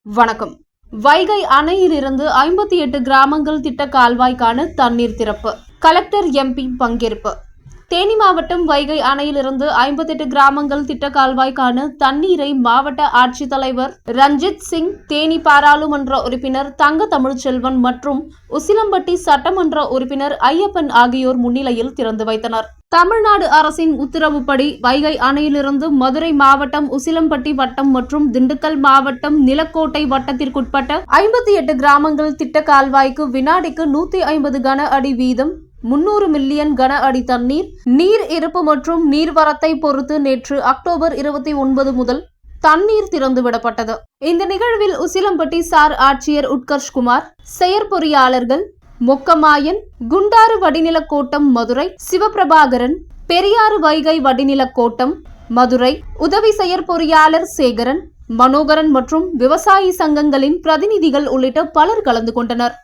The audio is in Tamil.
வணக்கம். வைகை அணையிலிருந்து 58 கிராமங்கள் திட்ட கால்வாய்க்கான தண்ணீர் திறப்பு. கலெக்டர் எம்பி பங்கேற்பு. தேனி மாவட்டம் வைகை அணையிலிருந்து 58 கிராமங்கள் திட்ட கால்வாய்க்கான தண்ணீரை மாவட்ட ஆட்சித்தலைவர் ரஞ்சித் சிங், தேனி பாராளுமன்ற உறுப்பினர் தங்க தமிழ்ச்செல்வன் மற்றும் உசிலம்பட்டி சட்டமன்ற உறுப்பினர் ஐயப்பன் ஆகியோர் முன்னிலையில் திறந்து வைத்தனர். தமிழ்நாடு அரசின் உத்தரவுப்படி வைகை அணையிலிருந்து மதுரை மாவட்டம் உசிலம்பட்டி வட்டம் மற்றும் திண்டுக்கல் மாவட்டம் நிலக்கோட்டை வட்டத்திற்குட்பட்ட 58 கிராமங்கள் திட்ட கால்வாய்க்கு வினாடிக்கு 150 கன அடி வீதம் 300 மில்லியன் கன அடி தண்ணீர் நீர் இருப்பு மற்றும் நீர்வரத்தை பொறுத்து நேற்று அக்டோபர் 29 முதல் தண்ணீர் திறந்துவிடப்பட்டது. இந்த நிகழ்வில் உசிலம்பட்டி சார் ஆட்சியர் உட்கர்ஷ்குமார், செயற்பொறியாளர்கள் மொக்கமாயன், குண்டாறு வடிநில கோட்டம் மதுரை, சிவபிரபாகரன், பெரியாறு வைகை வடிநில கோட்டம் மதுரை, உதவி செயற்பொறியாளர் சேகரன், மனோகரன் மற்றும் விவசாயி சங்கங்களின் பிரதிநிதிகள் உள்ளிட்ட பலர் கலந்து கொண்டனர்.